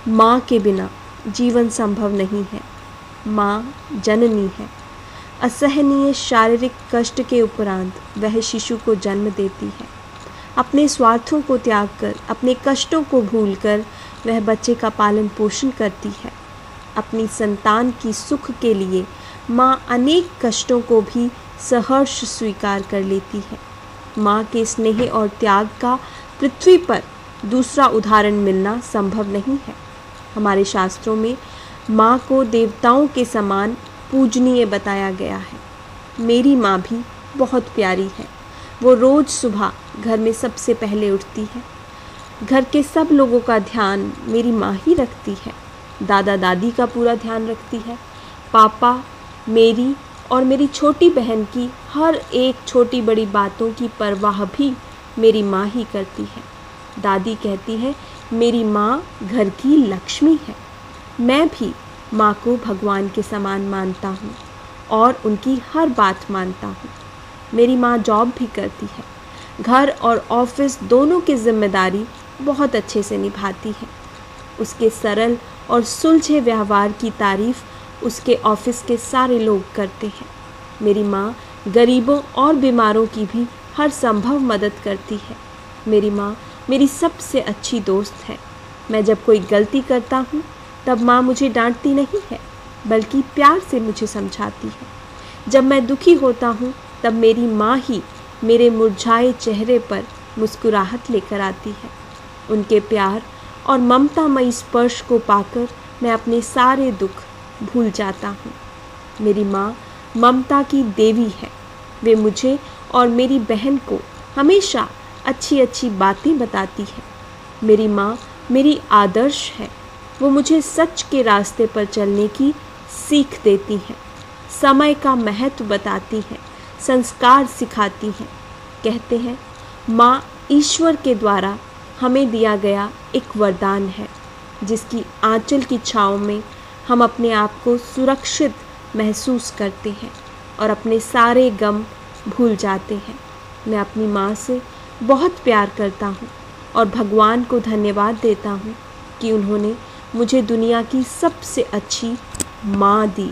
माँ के बिना जीवन संभव नहीं है। माँ जननी है। असहनीय शारीरिक कष्ट के उपरांत वह शिशु को जन्म देती है। अपने स्वार्थों को त्याग कर, अपने कष्टों को भूलकर वह बच्चे का पालन पोषण करती है। अपनी संतान की सुख के लिए माँ अनेक कष्टों को भी सहर्ष स्वीकार कर लेती है। माँ के स्नेह और त्याग का पृथ्वी पर दूसरा उदाहरण मिलना संभव नहीं है। हमारे शास्त्रों में माँ को देवताओं के समान पूजनीय बताया गया है। मेरी माँ भी बहुत प्यारी है। वो रोज़ सुबह घर में सबसे पहले उठती है। घर के सब लोगों का ध्यान मेरी माँ ही रखती है। दादा दादी का पूरा ध्यान रखती है। पापा, मेरी और मेरी छोटी बहन की हर एक छोटी बड़ी बातों की परवाह भी मेरी माँ ही करती है। दादी कहती है मेरी माँ घर की लक्ष्मी है। मैं भी माँ को भगवान के समान मानता हूँ और उनकी हर बात मानता हूँ। मेरी माँ जॉब भी करती है। घर और ऑफिस दोनों की जिम्मेदारी बहुत अच्छे से निभाती है। उसके सरल और सुलझे व्यवहार की तारीफ उसके ऑफिस के सारे लोग करते हैं। मेरी माँ गरीबों और बीमारों की भी हर संभव मदद करती है। मेरी माँ मेरी सबसे अच्छी दोस्त है। मैं जब कोई गलती करता हूँ तब माँ मुझे डांटती नहीं है, बल्कि प्यार से मुझे समझाती है। जब मैं दुखी होता हूँ तब मेरी माँ ही मेरे मुरझाए चेहरे पर मुस्कुराहट लेकर आती है। उनके प्यार और ममतामयी स्पर्श को पाकर मैं अपने सारे दुख भूल जाता हूँ। मेरी माँ ममता की देवी है। वे मुझे और मेरी बहन को हमेशा अच्छी अच्छी बातें बताती है। मेरी माँ मेरी आदर्श है। वो मुझे सच के रास्ते पर चलने की सीख देती है। समय का महत्व बताती है, संस्कार सिखाती हैं। कहते हैं माँ ईश्वर के द्वारा हमें दिया गया एक वरदान है, जिसकी आंचल की छाँव में हम अपने आप को सुरक्षित महसूस करते हैं और अपने सारे गम भूल जाते हैं। मैं अपनी माँ से बहुत प्यार करता हूँ और भगवान को धन्यवाद देता हूँ कि उन्होंने मुझे दुनिया की सबसे अच्छी माँ दी।